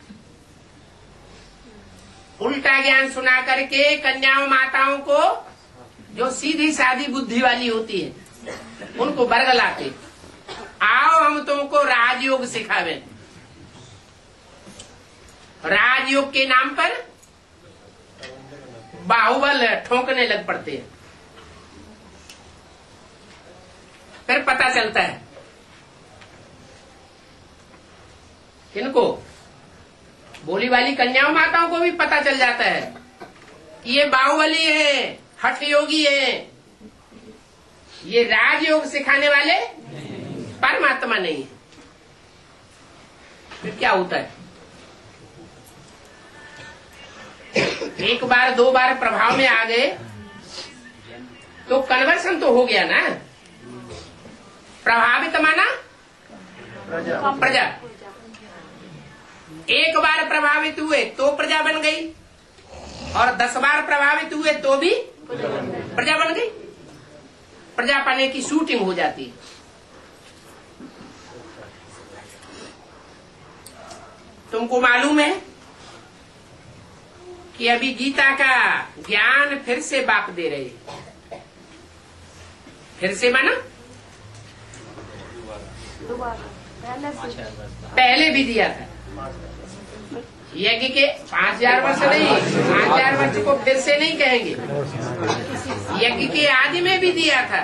उल्टा ज्ञान सुना करके कन्याओं माताओं को, जो सीधी सादी बुद्धि वाली होती है, उनको बरगलाते, आओ हम तुमको राजयोग सिखावे। राजयोग के नाम पर बाहुबल ठोकने लग पड़ते हैं। फिर पता चलता है किनको? बोली वाली कन्याओं माताओं को भी पता चल जाता है कि ये बाहुबली है, हठ योगी है, ये राजयोग सिखाने वाले परमात्मा नहीं है। फिर क्या होता है? एक बार दो बार प्रभाव में आ गए तो कन्वर्सन तो हो गया ना। प्रभावित माना प्रजा। एक बार प्रभावित हुए तो प्रजा बन गई, और 10 बार प्रभावित हुए तो भी प्रजा बन गई। प्रजा पाने की शूटिंग हो जाती है। तुमको मालूम है कि अभी गीता का ज्ञान फिर से बाप दे रहे हैं। फिर से माना पहले भी दिया था। यज्ञ के 5000 वर्ष नहीं, 5000 वर्ष को फिर से नहीं कहेंगे। यज्ञ के आदि में भी दिया था।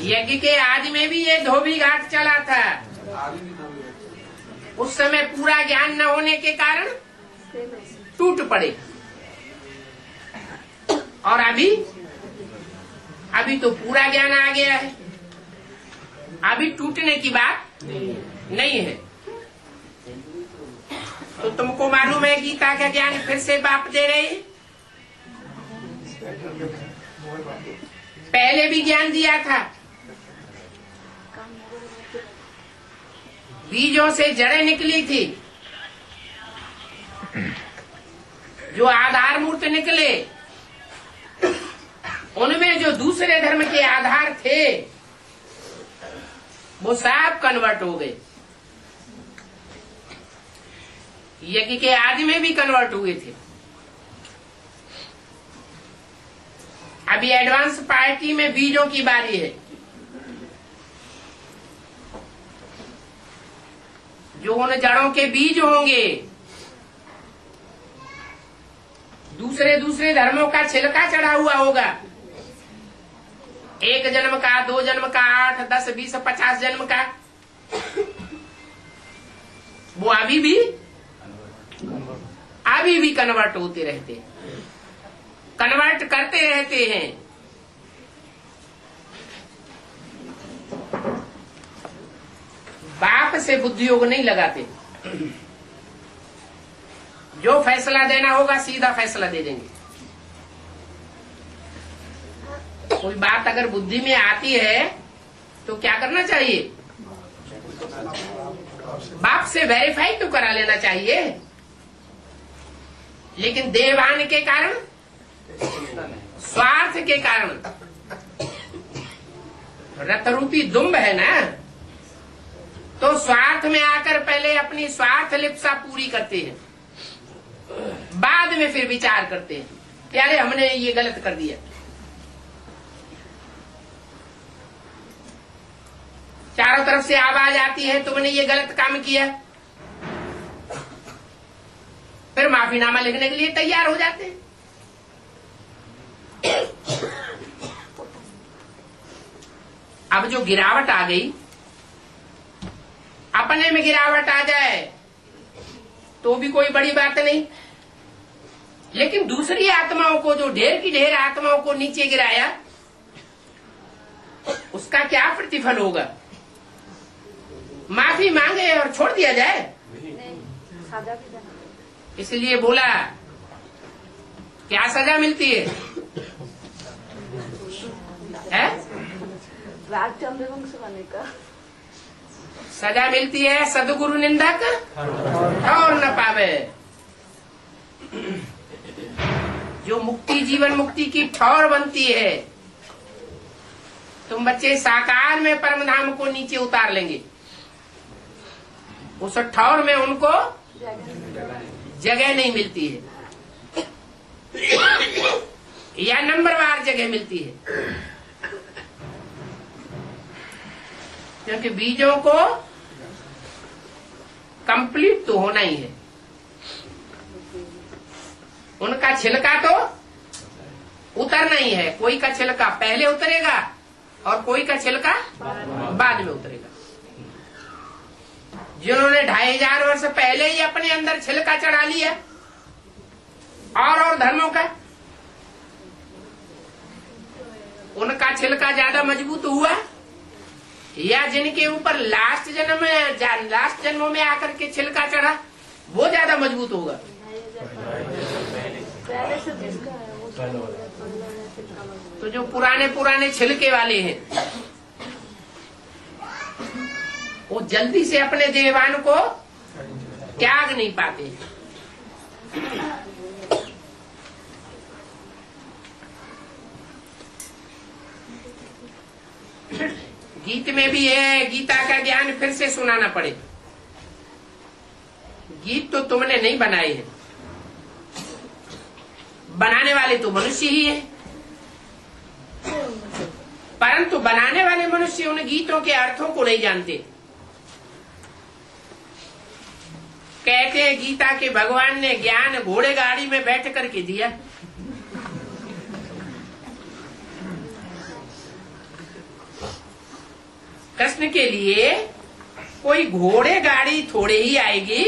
यज्ञ के आदि में भी ये धोबी घाट चला था। उस समय पूरा ज्ञान न होने के कारण टूट पड़े, और अभी तो पूरा ज्ञान आ गया है। अभी टूटने की बात नहीं है। तो तुमको मालूम है गीता का ज्ञान फिर से बाप दे रहे हैं। पहले भी ज्ञान दिया था। बीजों से जड़ें निकली थी, जो आधार मूर्त निकले, उनमें जो दूसरे धर्म के आधार थे वो सब कन्वर्ट हो गए। यज्ञ के आदि में भी कन्वर्ट हुए थे। अभी एडवांस पार्टी में बीजों की बारी है। जो उन जड़ों के बीज होंगे, दूसरे धर्मों का छिलका चढ़ा हुआ होगा। 1 जन्म का, 2 जन्म का, 8, 10, 20, 50 जन्म का, वो अभी भी कन्वर्ट होते रहते हैं, कन्वर्ट करते रहते हैं। बाप से बुद्धि योग नहीं लगाते। जो फैसला देना होगा सीधा फैसला दे देंगे। कोई बात अगर बुद्धि में आती है तो क्या करना चाहिए? बाप से वेरीफाई तो करा लेना चाहिए। लेकिन देवान के कारण, स्वार्थ के कारण, रतरूपी दुम्ब है ना, तो स्वार्थ में आकर पहले अपनी स्वार्थ लिप्सा पूरी करते हैं, बाद में फिर विचार करते हैं कि अरे हमने ये गलत कर दिया। चारों तरफ से आवाज आती है तुमने ये गलत काम किया, फिर माफीनामा लिखने के लिए तैयार हो जाते हैं। अब जो गिरावट आ गई, अपने में गिरावट आ जाए तो भी कोई बड़ी बात नहीं, लेकिन दूसरी आत्माओं को, जो ढेर की ढेर आत्माओं को नीचे गिराया, उसका क्या प्रतिफल होगा? माफी मांगे और छोड़ दिया जाए? नहीं, सजा भी देना। इसलिए बोला क्या सजा मिलती है? राज चंद्रवंश बने का सजा मिलती है सदगुरु निंदक और न पावे। जो मुक्ति जीवन मुक्ति की ठौर बनती है, तुम बच्चे साकार में परम धाम को नीचे उतार लेंगे, उस ठौर में उनको जगह नहीं मिलती है या नंबरवार जगह मिलती है, क्योंकि बीजों को कंप्लीट तो होना ही है। उनका छिलका तो उतरना ही है। कोई का छिलका पहले उतरेगा और कोई का छिलका बाद में उतरेगा। जिन्होंने 2500 वर्ष पहले ही अपने अंदर छिलका चढ़ा लिया और धर्मों का, उनका छिलका ज्यादा मजबूत हुआ या जिनके ऊपर लास्ट जन्मों में आकर के छिलका चढ़ा वो ज्यादा मजबूत होगा? पहले से जिसका है वो तो जो पुराने छिलके वाले हैं वो जल्दी से अपने देवान को त्याग नहीं पाते। गीत में भी है, गीता का ज्ञान फिर से सुनाना पड़े। गीत तो तुमने नहीं बनाए हैं, बनाने वाले तो मनुष्य ही है, परंतु बनाने वाले मनुष्य उन गीतों के अर्थों को नहीं जानते। कहते हैं गीता के भगवान ने ज्ञान घोड़े गाड़ी में बैठ करके दिया। कृष्ण के लिए कोई घोड़े गाड़ी थोड़े ही आएगी।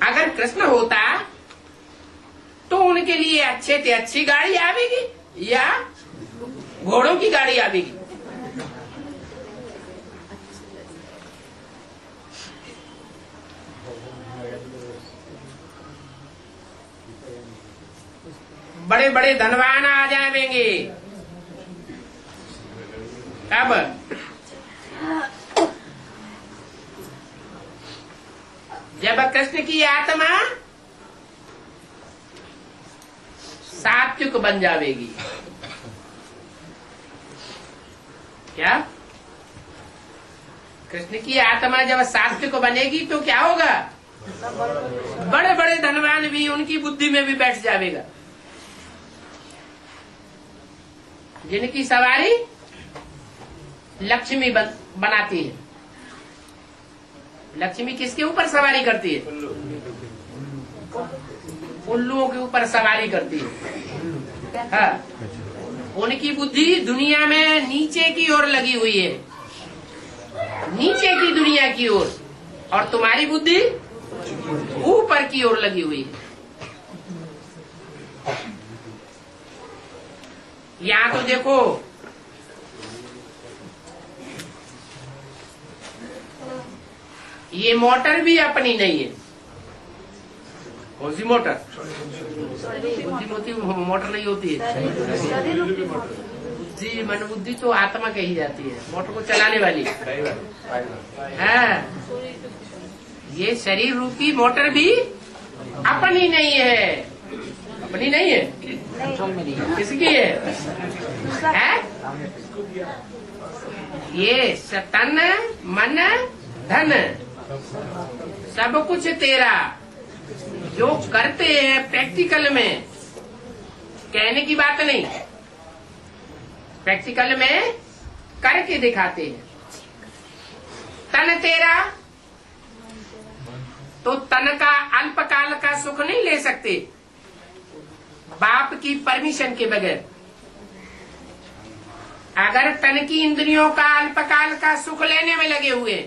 अगर कृष्ण होता तो उनके लिए अच्छे से अच्छी गाड़ी आवेगी या घोड़ों की गाड़ी आवेगी? बड़े बड़े धनवान आ जाएंगे। अब जब कृष्ण की आत्मा सात्विक बन जाएगी, क्या कृष्ण की आत्मा जब सात्विक बनेगी तो क्या होगा? बड़े बड़े धनवान भी उनकी बुद्धि में भी बैठ जाएगा। जिनकी सवारी लक्ष्मी बनाती है। लक्ष्मी किसके ऊपर सवारी करती है? उल्लुओं के ऊपर सवारी करती है। हाँ, उनकी बुद्धि दुनिया में नीचे की ओर लगी हुई है, नीचे की दुनिया की ओर, और तुम्हारी बुद्धि ऊपर की ओर लगी हुई है। यहाँ तो देखो, ये मोटर भी अपनी नहीं है। कौन सी मोटर? बुद्धि मोटर नहीं होती है। बुद्धि मन बुद्धि तो आत्मा कही जाती है, मोटर को चलाने वाली। हाँ, ये शरीर रूपी मोटर भी अपनी नहीं है। अपनी नहीं है, किसकी है? ये तन मन धन सब कुछ तेरा। जो करते हैं प्रैक्टिकल में, कहने की बात नहीं, प्रैक्टिकल में करके दिखाते हैं। तन तेरा, तो तन का अल्पकाल का सुख नहीं ले सकते बाप की परमिशन के बगैर। अगर तन की इंद्रियों का अल्पकाल का सुख लेने में लगे हुए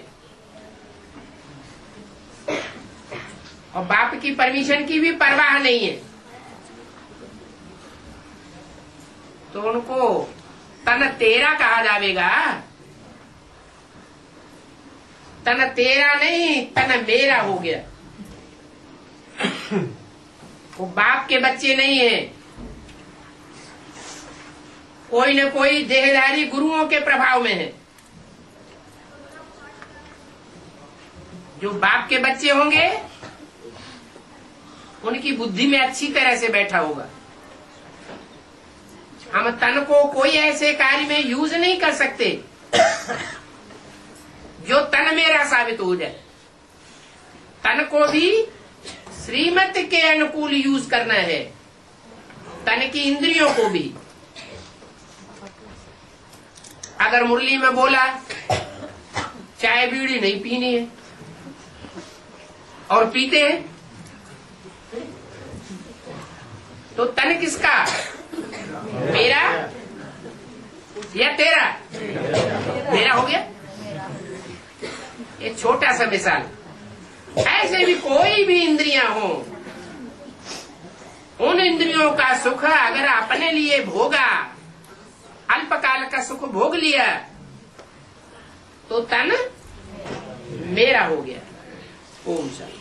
और बाप की परमिशन की भी परवाह नहीं है, तो उनको तन तन तेरा कहा जाएगा। तन तेरा नहीं, तन मेरा हो गया। वो बाप के बच्चे नहीं है, कोई न कोई देहधारी गुरुओं के प्रभाव में है। जो बाप के बच्चे होंगे उनकी बुद्धि में अच्छी तरह से बैठा होगा। हम तन को कोई ऐसे कार्य में यूज नहीं कर सकते जो तन मेरा साबित हो जाए। तन को भी श्रीमत के अनुकूल यूज करना है, तन की इंद्रियों को भी। अगर मुरली में बोला चाय बीड़ी नहीं पीनी है और पीते हैं, तो तन किसका? मेरा या तेरा? मेरा हो गया। ये छोटा सा मिसाल। ऐसे भी कोई भी इंद्रियां हो, उन इंद्रियों का सुख अगर अपने लिए भोगा, अल्पकाल का सुख भोग लिया, तो तन मेरा हो गया। ओम शांति।